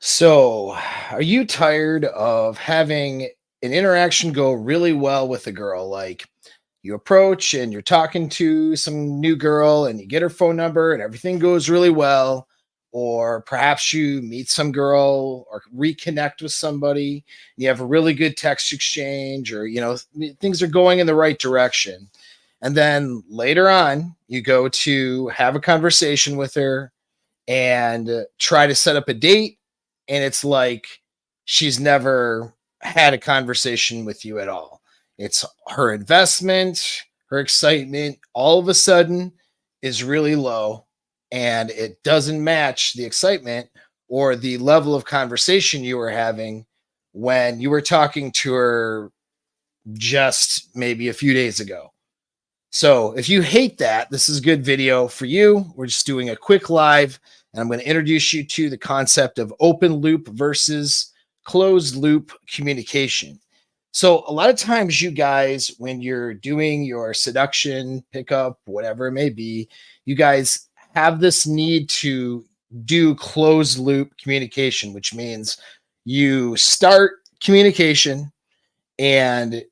So, are you tired of having an interaction go really well with a girl? Like you approach and you're talking to some new girl and you get her phone number and everything goes really well. Or perhaps you meet some girl or reconnect with somebody. And you have a really good text exchange, or things are going in the right direction. And then later on, you go to have a conversation with her and try to set up a date, and it's like she's never had a conversation with you at all. It's her investment, her excitement all of a sudden is really low, and it doesn't match the excitement or the level of conversation you were having when you were talking to her just maybe a few days ago. So if you hate that, this is a good video for you. We're just doing a quick live, and I'm going to introduce you to the concept of open loop versus closed loop communication. So a lot of times you guys, when you're doing your seduction, pickup, whatever it may be, you guys have this need to do closed loop communication, which means you start communication, and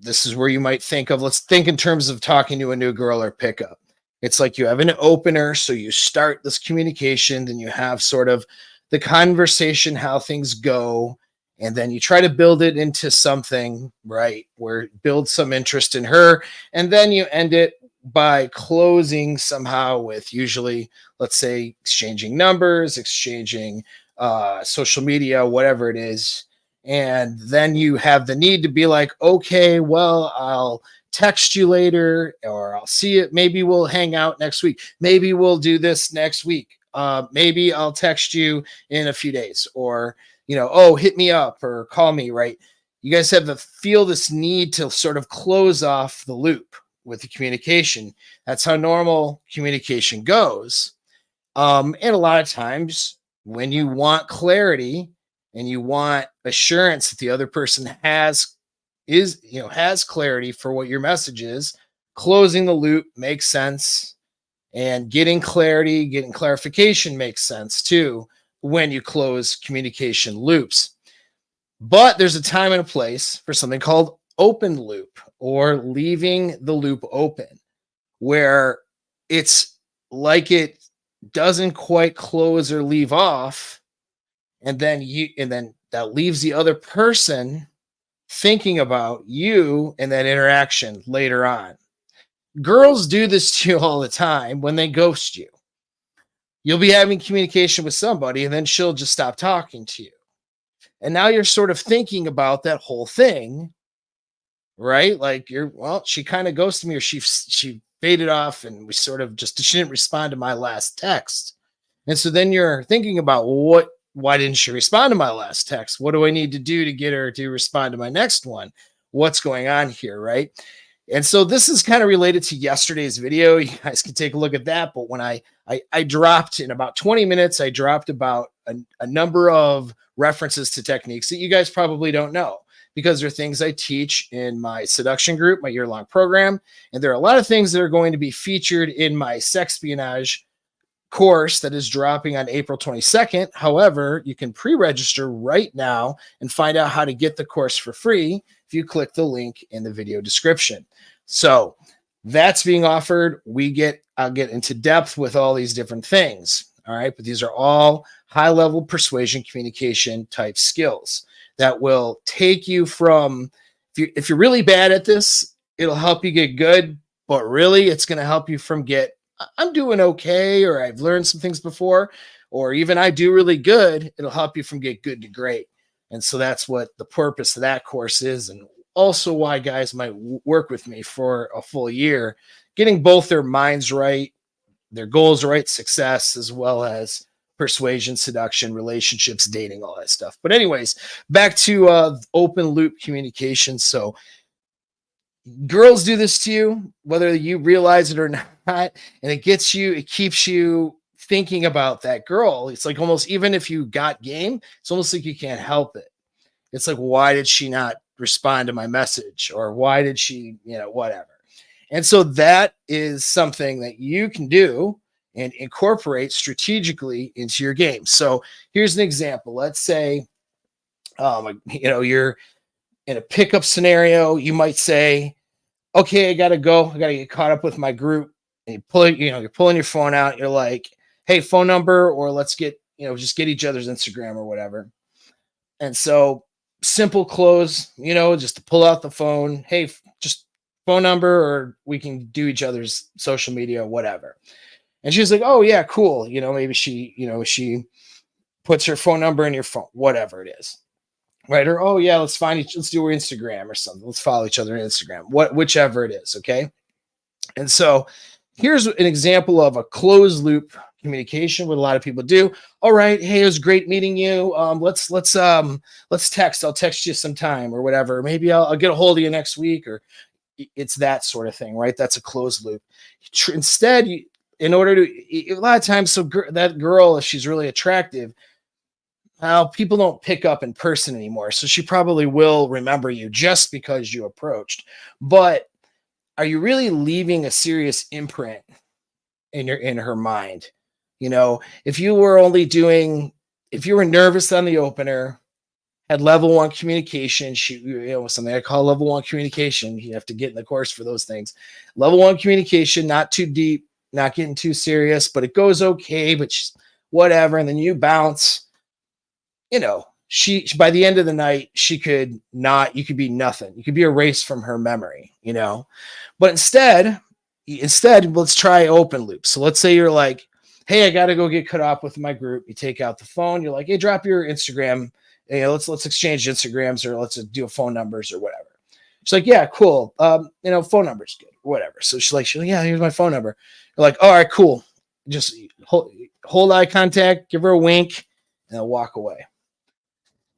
this is where you might think of, let's think in terms of talking to a new girl or pickup. It's like you have an opener, so you start this communication, then you have sort of the conversation, how things go, and then you try to build it into something, right, where build some interest in her, and then you end it by closing somehow with, usually, let's say, exchanging numbers, exchanging social media, whatever it is. And then you have the need to be like, okay, well, I'll text you later, or I'll see it. Maybe we'll hang out next week. Maybe we'll do this next week. Maybe I'll text you in a few days, or, oh, hit me up or call me, right? You guys have to feel this need to sort of close off the loop with the communication. That's how normal communication goes. And a lot of times when you want clarity and you want assurance that the other person has clarity for what your message is, closing the loop makes sense, and getting clarity, getting clarification makes sense too when you close communication loops. But there's a time and a place for something called open loop, or leaving the loop open, where it's like it doesn't quite close or leave off, and then that leaves the other person thinking about you and that interaction later on. Girls do this to you all the time when they ghost you. You'll be having communication with somebody, and then she'll just stop talking to you, and now you're sort of thinking about that whole thing, right? Like, she kind of ghosted me, or she faded off, and she didn't respond to my last text. And so then you're thinking about, why didn't she respond to my last text? What do I need to do to get her to respond to my next one? What's going on here, right? And so this is kind of related to yesterday's video. You guys can take a look at that. But when I dropped in about 20 minutes, I dropped about a number of references to techniques that you guys probably don't know, because they're things I teach in my seduction group, my year-long program. And there are a lot of things that are going to be featured in my Sexpionage course that is dropping on April 22nd. However, you can pre-register right now and find out how to get the course for free if you click the link in the video description. So that's being offered. I'll get into depth with all these different things. All right. But these are all high-level persuasion communication type skills that will take you from, if you're really bad at this, it'll help you get good, but really it's going to help you from I'm doing okay, or I've learned some things before, or even I do really good. It'll help you from get good to great. And so that's what the purpose of that course is, and also why guys might work with me for a full year, getting both their minds right, their goals right, success, as well as persuasion, seduction, relationships, dating, all that stuff. But anyways, back to open loop communication. So girls do this to you, whether you realize it or not, and it keeps you thinking about that girl. It's like, almost, even if you got game, it's almost like you can't help it. It's like, why did she not respond to my message? Or why did she, whatever. And so that is something that you can do and incorporate strategically into your game. So here's an example. Let's say, you're in a pickup scenario. You might say, okay, I gotta go. I gotta get caught up with my group. And you pull it, you're pulling your phone out. You're like, hey, phone number, or let's get, just get each other's Instagram or whatever. And so simple close, just to pull out the phone. Hey, just phone number, or we can do each other's social media, whatever. And she's like, oh yeah, cool. Maybe she puts her phone number in your phone, whatever it is. Right. Or, oh yeah, let's do our Instagram or something. Let's follow each other on Instagram, whichever it is. Okay. And so here's an example of a closed loop communication, what a lot of people do. All right, hey, it was great meeting you. Let's text. I'll text you sometime or whatever. Maybe I'll get a hold of you next week, or it's that sort of thing, right? That's a closed loop. Instead, in order to, a lot of times, so that girl, if she's really attractive, people don't pick up in person anymore. So she probably will remember you just because you approached. But are you really leaving a serious imprint in her mind? If you were nervous on the opener, had level 1 communication, something I call level 1 communication. You have to get in the course for those things. Level 1 communication, not too deep, not getting too serious, but it goes okay, but whatever. And then you bounce, she by the end of the night, you could be nothing. You could be erased from her memory, but instead, let's try open loop. So let's say you're like, hey, I got to go get cut off with my group. You take out the phone. You're like, hey, drop your Instagram. Let's exchange Instagrams, or let's do phone numbers or whatever. She's like, yeah, cool. Phone number's good, whatever. So she's like, yeah, here's my phone number. You're like, all right, cool. Just hold eye contact, give her a wink, and then walk away.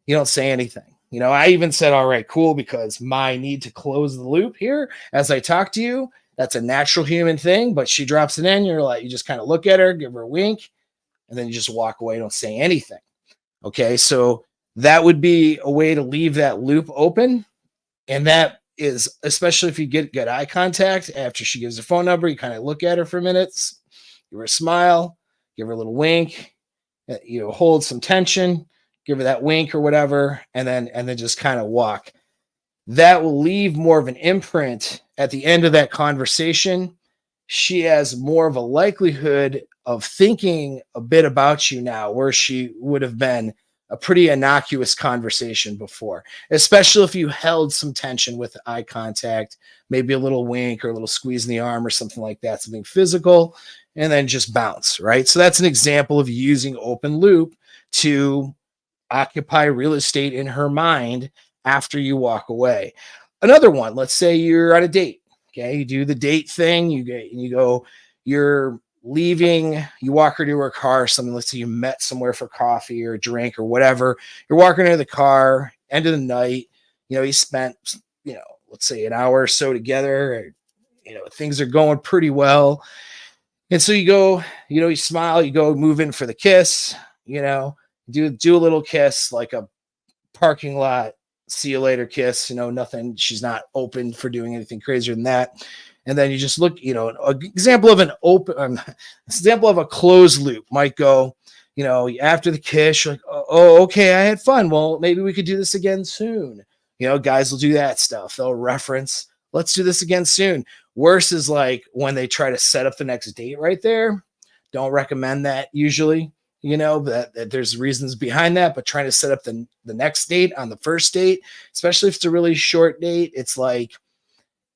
You don't say anything. I even said, all right, cool, because my need to close the loop here as I talk to you, that's a natural human thing, but she drops it in. You just kind of look at her, give her a wink, and then you just walk away. Don't say anything. Okay. So that would be a way to leave that loop open. And that is, especially if you get good eye contact after she gives her phone number, you kind of look at her for minutes, give her a smile, give her a little wink, hold some tension, give her that wink or whatever, and then just kind of walk. That will leave more of an imprint at the end of that conversation. She has more of a likelihood of thinking a bit about you now, where she would have been a pretty innocuous conversation before, especially if you held some tension with eye contact, maybe a little wink or a little squeeze in the arm or something like that, something physical, and then just bounce, right? So that's an example of using open loop to occupy real estate in her mind after you walk away. Another one, let's say you're on a date. Okay, you do the date thing. You're leaving, you walk her to her car or something. Let's say you met somewhere for coffee or a drink or whatever. You're walking her to the car, end of the night. You spent, let's say an hour or so together. Things are going pretty well. And so you go, you smile, you go move in for the kiss, do a little kiss, like a parking lot see you later kiss, nothing. She's not open for doing anything crazier than that. And then you just look, an example of example of a closed loop might go, after the kiss, you're like, oh, okay, I had fun. Well, maybe we could do this again soon. Guys will do that stuff. They'll reference, let's do this again soon. Worse is like when they try to set up the next date right there. Don't recommend that usually. That there's reasons behind that, but trying to set up the next date on the first date, especially if it's a really short date, it's like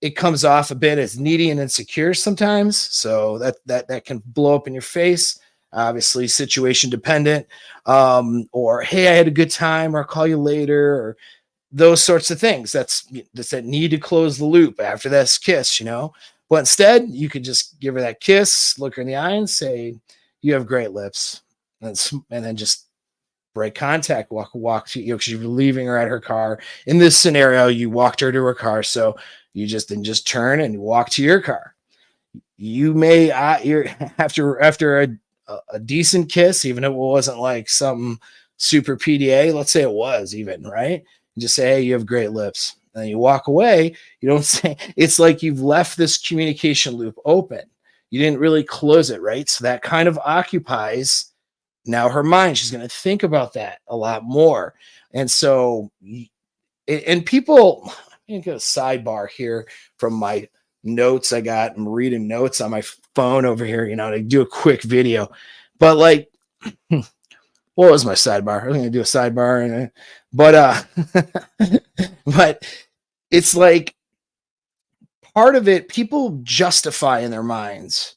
it comes off a bit as needy and insecure sometimes. So that can blow up in your face. Obviously, situation dependent. Or hey, I had a good time, or I'll call you later, or those sorts of things. That's that need to close the loop after this kiss, But instead, you could just give her that kiss, look her in the eye, and say, "You have great lips." And then just break contact, walk to, because you're leaving her at her car. In this scenario, you walked her to her car. So you just turn and walk to your car. You may, you're after a decent kiss, even if it wasn't like something super PDA, let's say it was even, right? You just say, hey, you have great lips. And then you walk away. You don't say, it's like you've left this communication loop open. You didn't really close it, right? So that kind of occupies now her mind. She's going to think about that a lot more. And so, and people, I'm going to get a sidebar here from my notes I got. I'm reading notes on my phone over here, to do a quick video. But like, what was my sidebar? I was going to do a sidebar, but it's like part of it, people justify in their minds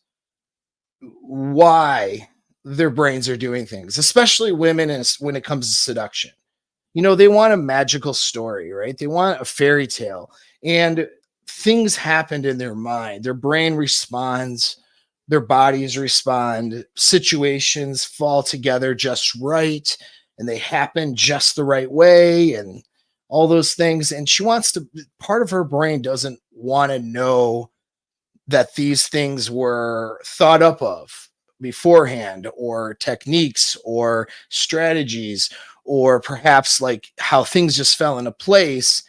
why their brains are doing things, especially women, and when it comes to seduction. They want a magical story, right? They want a fairy tale, and things happened in their mind. Their brain responds, their bodies respond, situations fall together just right, and they happen just the right way, and all those things. And she wants to, part of her brain doesn't want to know that these things were thought up of beforehand, or techniques or strategies, or perhaps like how things just fell into place.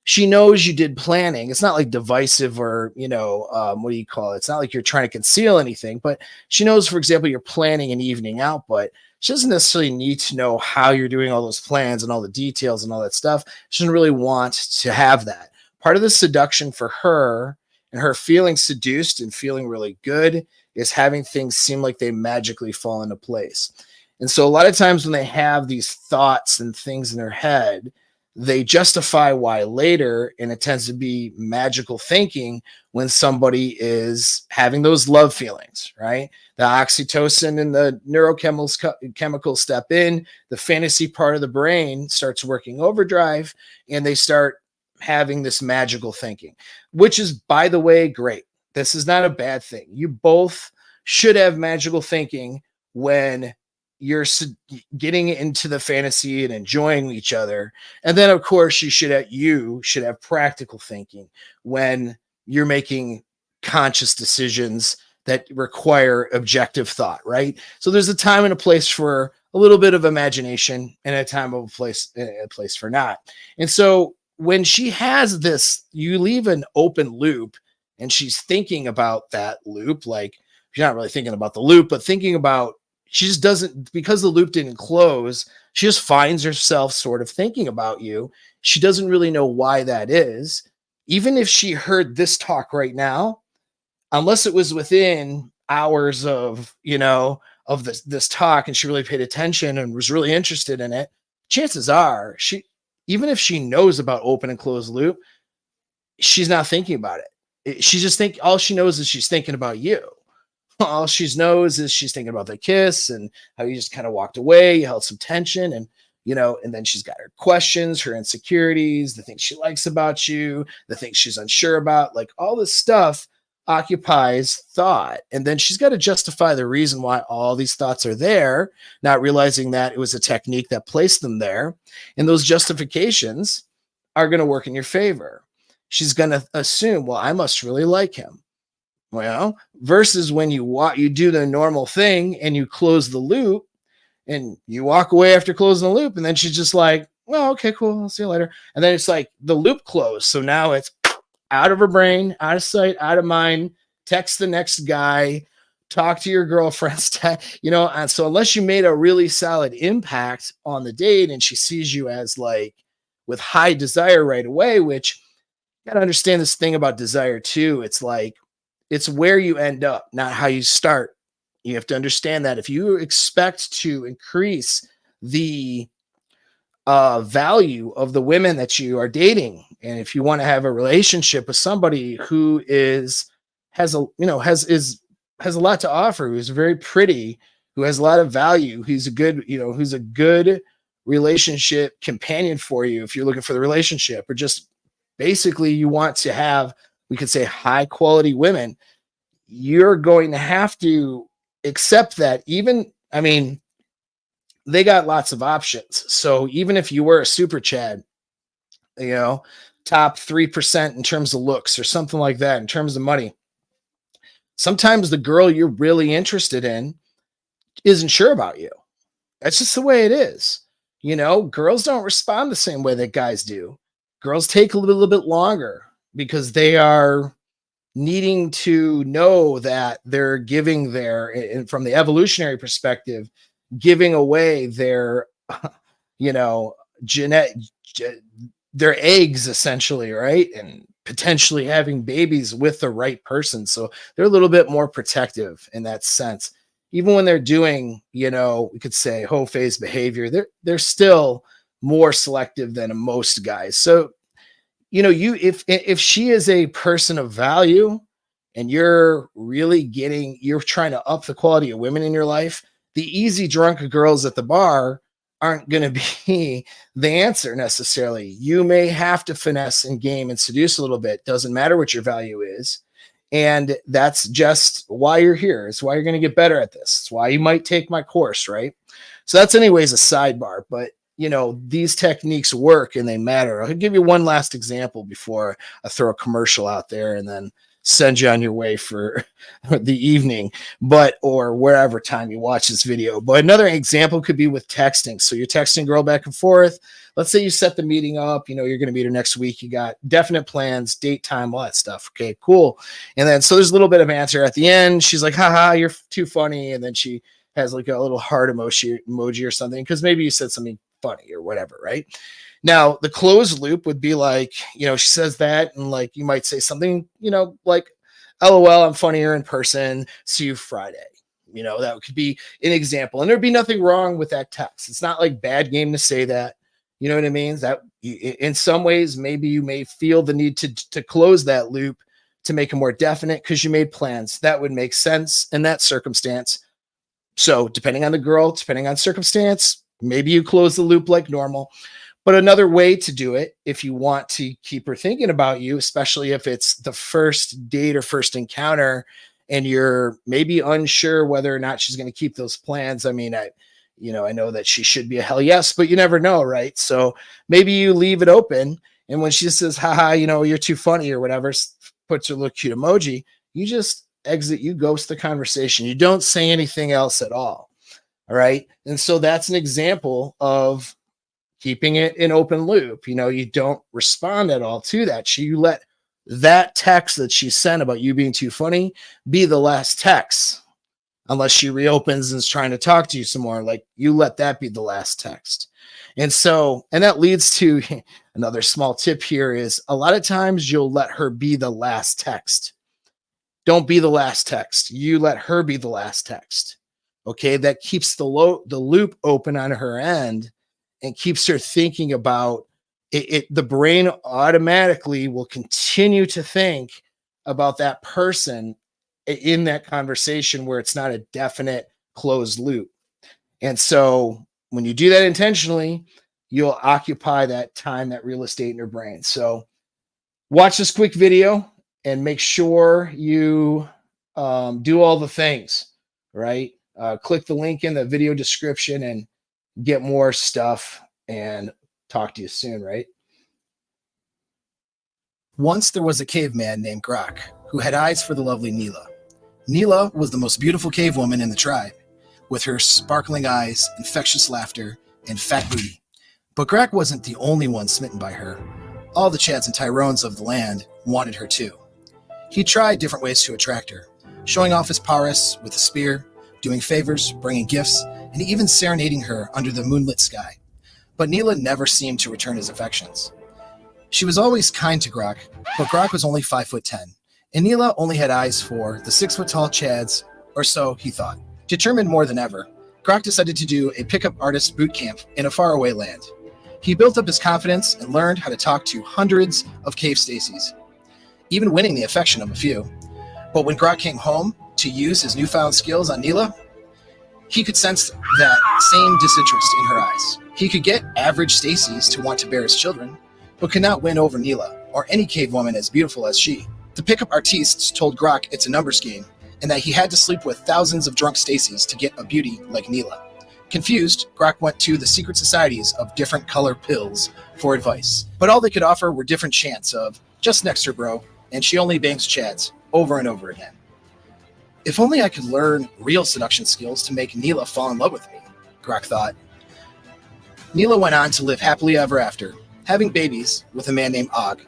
She knows you did planning. It's not like divisive, or what do you call it? It's not like you're trying to conceal anything, but she knows, for example, you're planning an evening out, but she doesn't necessarily need to know how you're doing all those plans and all the details and all that stuff. She doesn't really want to have that. Part of the seduction for her, and her feeling seduced and feeling really good, is having things seem like they magically fall into place. And so a lot of times when they have these thoughts and things in their head, they justify why later, and it tends to be magical thinking when somebody is having those love feelings, right? The oxytocin and the neurochemicals step in, the fantasy part of the brain starts working overdrive, and they start having this magical thinking, which is, by the way, great. This is not a bad thing. You both should have magical thinking when you're getting into the fantasy and enjoying each other. And then, of course, you should have practical thinking when you're making conscious decisions that require objective thought, right? So there's a time and a place for a little bit of imagination, and a time of a place for not. And so when she has this, you leave an open loop, and she's thinking about that loop. Like, she's not really thinking about the loop, but thinking about, she just doesn't, because the loop didn't close, she just finds herself sort of thinking about you. She doesn't really know why that is. Even if she heard this talk right now, unless it was within hours of, of this talk, and she really paid attention and was really interested in it, chances are even if she knows about open and closed loop, she's not thinking about it. She just all she knows is she's thinking about you. All she knows is she's thinking about the kiss and how you just kind of walked away, you held some tension, and and then she's got her questions, her insecurities, the things she likes about you, the things she's unsure about, like all this stuff occupies thought. And then she's got to justify the reason why all these thoughts are there, not realizing that it was a technique that placed them there. And those justifications are going to work in your favor. She's going to assume, well, I must really like him. Well, versus when you do the normal thing and you close the loop, and you walk away after closing the loop, and then she's just like, well, okay, cool, I'll see you later. And then it's like the loop closed. So now it's out of her brain, out of sight, out of mind. Text the next guy, talk to your girlfriends, and so unless you made a really solid impact on the date, and she sees you as like with high desire right away, which you gotta understand this thing about desire too. It's like, it's where you end up, not how you start. You have to understand that if you expect to increase the value of the women that you are dating, and if you want to have a relationship with somebody who has a lot to offer, who's very pretty, who has a lot of value, who's a good relationship companion for you, if you're looking for the relationship, or just basically you want to have, we could say, high quality women, you're going to have to accept that. They got lots of options. So even if you were a super Chad, top 3% in terms of looks or something like that, in terms of money, sometimes the girl you're really interested in isn't sure about you. That's just the way it is. Girls don't respond the same way that guys do. Girls take a little bit longer because they are needing to know that they're giving their, and from the evolutionary perspective, giving away their, you know, genetic, their eggs essentially, right? And potentially having babies with the right person. So they're a little bit more protective in that sense. Even when they're doing, you know, we could say whole phase behavior, they're still more selective than most guys. So, you know, you if she is a person of value and you're really getting, you're trying to up the quality of women in your life, the easy drunk girls at the bar aren't going to be the answer necessarily. You may have to finesse and game and seduce a little bit. Doesn't matter what your value is. And that's just why you're here. It's why you're going to get better at this. It's why you might take my course, right? So that's anyways a sidebar, but you know, these techniques work and they matter. I'll give you one last example before I throw a commercial out there and then send you on your way for the evening, but or wherever time you watch this video. But another example could be with texting. So you're texting girl back and forth. Let's say you set the meeting up, you know, you're going to meet her next week. You got definite plans, date, time, all that stuff. Okay, cool. And then so there's a little bit of answer at the end. She's like, haha, you're too funny. And then she has like a little heart emoji or something, because maybe you said something funny or whatever, right? Now, the closed loop would be like, you know, she says that, and like you might say something, you know, like, LOL, I'm funnier in person. See you Friday. You know, that could be an example. And there'd be nothing wrong with that text. It's not like bad game to say that. You know what I mean? That in some ways, maybe you may feel the need to close that loop to make it more definite because you made plans. That would make sense in that circumstance. So depending on the girl, depending on circumstance, maybe you close the loop like normal. But another way to do it, if you want to keep her thinking about you, especially if it's the first date or first encounter and you're maybe unsure whether or not she's going to keep those plans. I mean, I know that she should be a hell yes, but you never know, right? So maybe you leave it open. And when she says, haha, you know, you're too funny or whatever, puts her little cute emoji, you just exit, you ghost the conversation. You don't say anything else at all. All right. And so that's an example of keeping it in open loop. You know, you don't respond at all to that. You let that text that she sent about you being too funny be the last text, unless she reopens and is trying to talk to you some more. Like, you let that be the last text. And so, and that leads to another small tip here is a lot of times you'll let her be the last text. Don't be the last text. You let her be the last text. Okay. That keeps the loop open on her end and keeps her thinking about it. The brain automatically will continue to think about that person in that conversation where it's not a definite closed loop. And so when you do that intentionally, you'll occupy that time, that real estate in your brain. So watch this quick video and make sure you do all the things, right? Click the link in the video description and get more stuff, and talk to you soon, right? Once there was a caveman named Grok who had eyes for the lovely Neela. Neela was the most beautiful cave woman in the tribe, with her sparkling eyes, infectious laughter, and fat booty. But Grok wasn't the only one smitten by her. All the Chads and Tyrones of the land wanted her too. He tried different ways to attract her, showing off his prowess with a spear, doing favors, bringing gifts, and even serenading her under the moonlit sky. But Neela never seemed to return his affections. She was always kind to Grok, but Grok was only 5'10", and Neela only had eyes for the 6-foot-tall Chads, or so he thought. Determined more than ever, Grok decided to do a pickup artist boot camp in a faraway land. He built up his confidence and learned how to talk to hundreds of cave Stacys, even winning the affection of a few. But when Grok came home to use his newfound skills on Neela, he could sense that same disinterest in her eyes. He could get average Stacys to want to bear his children, but could not win over Neela, or any cave woman as beautiful as she. The pickup artistes told Grok it's a numbers game, and that he had to sleep with thousands of drunk Stacys to get a beauty like Neela. Confused, Grok went to the secret societies of different color pills for advice. But all they could offer were different chants of, just next her bro, and she only bangs Chads, over and over again. If only I could learn real seduction skills to make Neela fall in love with me, Grok thought. Neela went on to live happily ever after, having babies with a man named Og.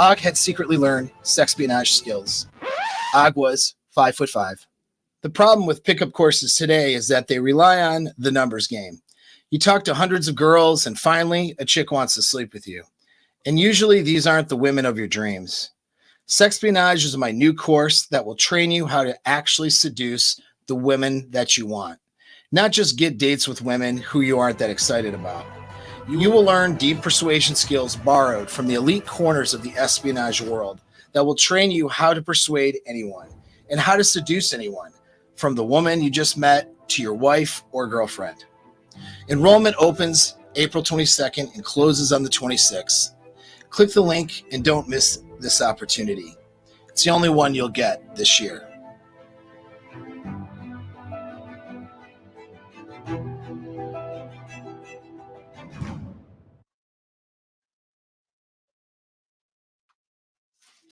Og had secretly learned sexpionage skills. Og was 5'5". The problem with pickup courses today is that they rely on the numbers game. You talk to hundreds of girls, and finally, a chick wants to sleep with you. And usually, these aren't the women of your dreams. Sexpionage is my new course that will train you how to actually seduce the women that you want, not just get dates with women who you aren't that excited about. You will learn deep persuasion skills borrowed from the elite corners of the espionage world that will train you how to persuade anyone and how to seduce anyone, from the woman you just met to your wife or girlfriend. Enrollment opens April 22nd and closes on the 26th. Click the link and don't miss this opportunity. It's the only one you'll get this year.